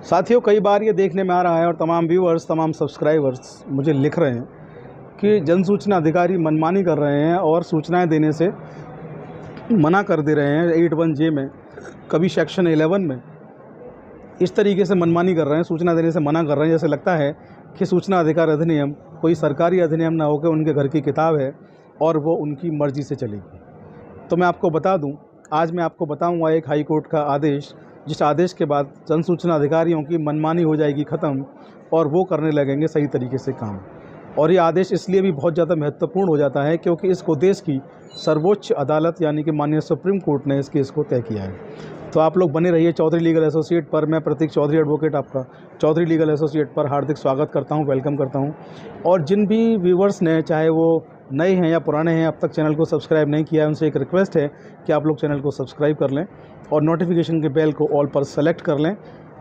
साथियों, कई बार ये देखने में आ रहा है और तमाम व्यूअर्स, तमाम सब्सक्राइबर्स मुझे लिख रहे हैं कि जन सूचना अधिकारी मनमानी कर रहे हैं और सूचनाएं देने से मना कर दे रहे हैं 81J में, कभी सेक्शन 11 में। इस तरीके से मनमानी कर रहे हैं, सूचना देने से मना कर रहे हैं। जैसे लगता है कि सूचना अधिकार अधिनियम कोई सरकारी अधिनियम ना होकर उनके घर की किताब है और वो उनकी मर्ज़ी से चलेगी। तो मैं आपको बता दूं, आज मैं आपको बताऊंगा एक हाई कोर्ट का आदेश, जिस आदेश के बाद जन सूचना अधिकारियों की मनमानी हो जाएगी ख़त्म और वो करने लगेंगे सही तरीके से काम। और ये आदेश इसलिए भी बहुत ज़्यादा महत्वपूर्ण हो जाता है क्योंकि इसको देश की सर्वोच्च अदालत यानी कि माननीय सुप्रीम कोर्ट ने इस केस को तय किया है। तो आप लोग बने रहिए चौधरी लीगल एसोसिएट पर। मैं प्रतीक चौधरी एडवोकेट आपका चौधरी लीगल एसोसिएट पर हार्दिक स्वागत करता हूं, वेलकम करता हूं। और जिन भी व्यूवर्स ने, चाहे वो नए हैं या पुराने हैं, अब तक चैनल को सब्सक्राइब नहीं किया है, उनसे एक रिक्वेस्ट है कि आप लोग चैनल को सब्सक्राइब कर लें और नोटिफिकेशन के बेल को ऑल पर सेलेक्ट कर लें।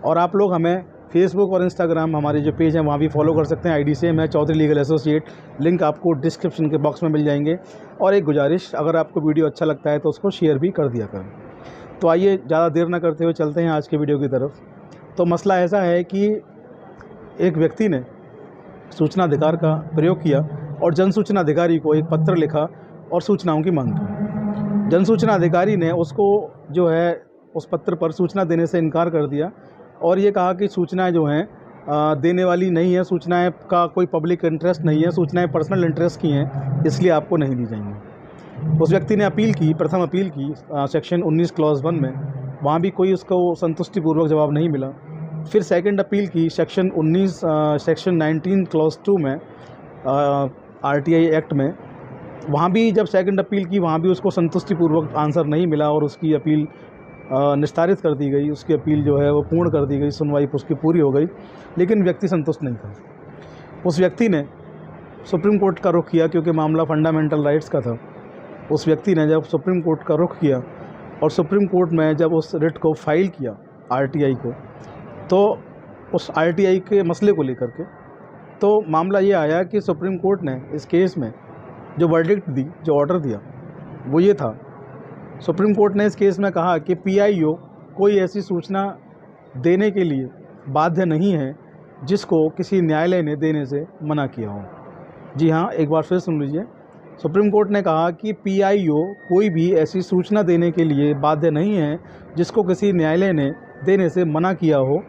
और आप लोग हमें फेसबुक और इंस्टाग्राम, हमारे जो पेज हैं वहाँ भी फॉलो कर सकते हैं। आईडी सेम है, चौधरी लीगल एसोसिएट। लिंक आपको डिस्क्रिप्शन के बॉक्स में मिल जाएंगे। और एक गुजारिश, अगर आपको वीडियो अच्छा लगता है तो उसको शेयर भी कर दिया करें। तो आइए ज़्यादा देर ना करते हुए चलते हैं आज के वीडियो की तरफ। तो मसला ऐसा है कि एक व्यक्ति ने सूचना अधिकार का प्रयोग किया और जन सूचना अधिकारी को एक पत्र लिखा और सूचनाओं की मांग की। जन सूचना अधिकारी ने उसको जो है उस पत्र पर सूचना देने से इनकार कर दिया और ये कहा कि सूचनाएं जो हैं देने वाली नहीं है, सूचनाएं का कोई पब्लिक इंटरेस्ट नहीं है, सूचनाएं पर्सनल इंटरेस्ट की हैं, इसलिए आपको नहीं दी जाएंगी। उस व्यक्ति ने अपील की, प्रथम अपील की सेक्शन 19 क्लॉज 1 में, वहाँ भी कोई उसको संतुष्टिपूर्वक जवाब नहीं मिला। फिर सेकंड अपील की सेक्शन 19 क्लॉज 2 में, RTI एक्ट में, वहाँ भी जब सेकंड अपील की वहाँ भी उसको संतुष्टिपूर्वक आंसर नहीं मिला और उसकी अपील निस्तारित कर दी गई। उसकी अपील जो है वो पूर्ण कर दी गई, सुनवाई उसकी पूरी हो गई, लेकिन व्यक्ति संतुष्ट नहीं था। उस व्यक्ति ने सुप्रीम कोर्ट का रुख किया क्योंकि मामला फंडामेंटल राइट्स का था। उस व्यक्ति ने जब सुप्रीम कोर्ट का रुख किया और सुप्रीम कोर्ट में जब उस रिट को फाइल किया RTI को, तो उस RTI के मसले को लेकर के तो मामला ये आया कि सुप्रीम कोर्ट ने इस केस में जो वर्डिक्ट दी, जो ऑर्डर दिया, वो ये था। सुप्रीम कोर्ट ने इस केस में कहा कि PIO कोई ऐसी सूचना देने के लिए बाध्य नहीं है जिसको किसी न्यायालय ने देने से मना किया हो। जी हाँ, एक बार फिर सुन लीजिए। सुप्रीम कोर्ट ने कहा कि PIO कोई भी ऐसी सूचना देने के लिए बाध्य नहीं है जिसको किसी न्यायालय ने देने से मना किया हो।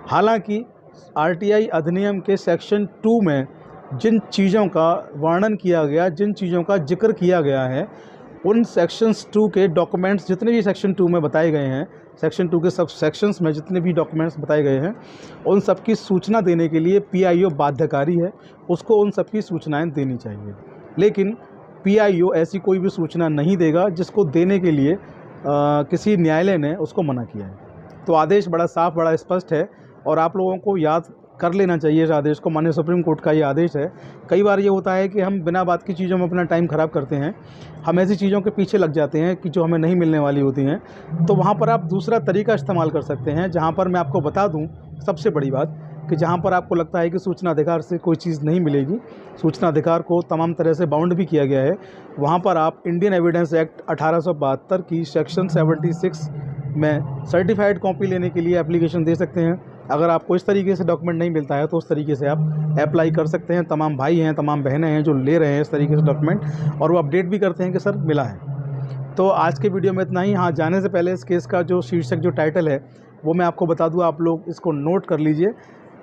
हालांकि RTI अधिनियम के सेक्शन 2 में जिन चीज़ों का वर्णन किया गया, जिन चीज़ों का जिक्र किया गया है, उन सेक्शंस 2 के डॉक्यूमेंट्स जितने भी सेक्शन 2 में बताए गए हैं, सेक्शन 2 के सब सेक्शंस में जितने भी डॉक्यूमेंट्स बताए गए हैं, उन सब की सूचना देने के लिए PIO बाध्यकारी है, उसको उन सब की सूचनाएँ देनी चाहिए। लेकिन PIO ऐसी कोई भी सूचना नहीं देगा जिसको देने के लिए किसी न्यायालय ने उसको मना किया है। तो आदेश बड़ा साफ, बड़ा स्पष्ट है और आप लोगों को याद कर लेना चाहिए इस आदेश को। माननीय सुप्रीम कोर्ट का ये आदेश है। कई बार ये होता है कि हम बिना बात की चीज़ों में अपना टाइम ख़राब करते हैं, हम ऐसी चीज़ों के पीछे लग जाते हैं कि जो हमें नहीं मिलने वाली होती हैं। तो वहाँ पर आप दूसरा तरीका इस्तेमाल कर सकते हैं, जहाँ पर मैं आपको बता दूँ सबसे बड़ी बात कि जहाँ पर आपको लगता है कि सूचना अधिकार से कोई चीज़ नहीं मिलेगी, सूचना अधिकार को तमाम तरह से बाउंड भी किया गया है, वहाँ पर आप इंडियन एविडेंस एक्ट 1872 की सेक्शन 76 में सर्टिफाइड कॉपी लेने के लिए एप्लीकेशन दे सकते हैं। अगर आपको इस तरीके से डॉक्यूमेंट नहीं मिलता है तो उस तरीके से आप अप्लाई कर सकते हैं। तमाम भाई हैं, तमाम बहनें हैं जो ले रहे हैं इस तरीके से डॉक्यूमेंट और वो अपडेट भी करते हैं कि सर मिला है। तो आज के वीडियो में इतना ही। हाँ, जाने से पहले इस केस का जो शीर्षक, जो टाइटल है, वो मैं आपको बता दूँ, आप लोग इसको नोट कर लीजिए।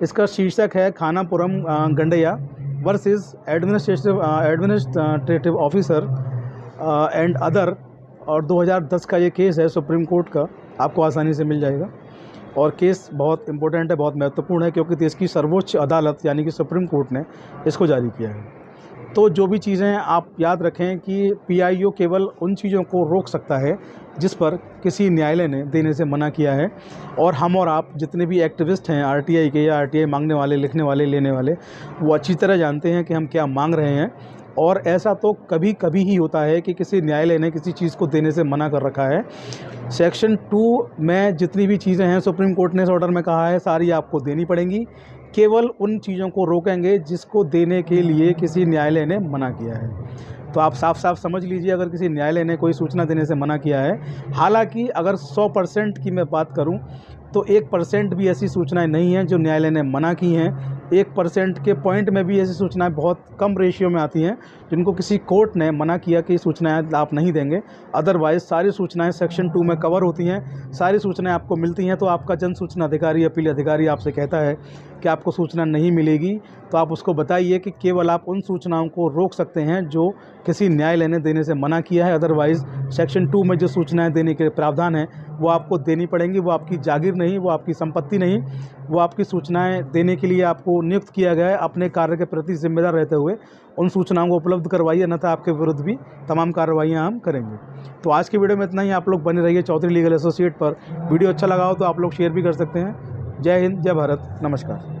इसका शीर्षक है Khanapuram Gandaiah versus administrative officer and other, और 2010 का ये केस है सुप्रीम कोर्ट का, आपको आसानी से मिल जाएगा। और केस बहुत इम्पोर्टेंट है, बहुत महत्वपूर्ण है क्योंकि देश की सर्वोच्च अदालत यानी कि सुप्रीम कोर्ट ने इसको जारी किया है। तो जो भी चीज़ें आप याद रखें कि PIO केवल उन चीज़ों को रोक सकता है जिस पर किसी न्यायालय ने देने से मना किया है। और हम और आप जितने भी एक्टिविस्ट हैं RTI के, या RTI मांगने वाले, लिखने वाले, लेने वाले, वो अच्छी तरह जानते हैं कि हम क्या मांग रहे हैं। और ऐसा तो कभी कभी ही होता है कि किसी न्यायालय ने किसी चीज़ को देने से मना कर रखा है। सेक्शन 2 में जितनी भी चीज़ें हैं सुप्रीम कोर्ट ने इस ऑर्डर में कहा है सारी आपको देनी पड़ेंगी। केवल उन चीज़ों को रोकेंगे जिसको देने के लिए किसी न्यायालय ने मना किया है। तो आप साफ साफ समझ लीजिए, अगर किसी न्यायालय ने कोई सूचना देने से मना किया है, हालांकि अगर 100% की मैं बात करूं तो 1% भी ऐसी सूचनाएं नहीं हैं जो न्यायालय ने मना की हैं। 1% के पॉइंट में भी ऐसी सूचनाएं बहुत कम रेशियो में आती हैं जिनको किसी कोर्ट ने मना किया कि सूचनाएं आप नहीं देंगे। अदरवाइज़ सारी सूचनाएं सेक्शन 2 में कवर होती हैं, सारी सूचनाएं आपको मिलती हैं। तो आपका जन सूचना अधिकारी, अपील अधिकारी आपसे कहता है कि आपको सूचना नहीं मिलेगी, तो आप उसको बताइए कि केवल आप उन सूचनाओं को रोक सकते हैं जो किसी न्यायालय ने देने से मना किया है। अदरवाइज़ सेक्शन 2 में जो सूचनाएं देने के प्रावधान हैं वो आपको देनी पड़ेंगी। वो आपकी जागीर नहीं, वो आपकी संपत्ति नहीं, वो आपकी सूचनाएं देने के लिए आपको नियुक्त किया गया है। अपने कार्य के प्रति जिम्मेदार रहते हुए उन सूचनाओं को उपलब्ध करवाइए, अन्यथा आपके विरुद्ध भी तमाम कार्रवाइयाँ हम करेंगे। तो आज की वीडियो में इतना ही। आप लोग बने रहिए चौधरी लीगल एसोसिएट पर। वीडियो अच्छा लगा हो तो आप लोग शेयर भी कर सकते हैं। जय हिंद, जय भारत, नमस्कार।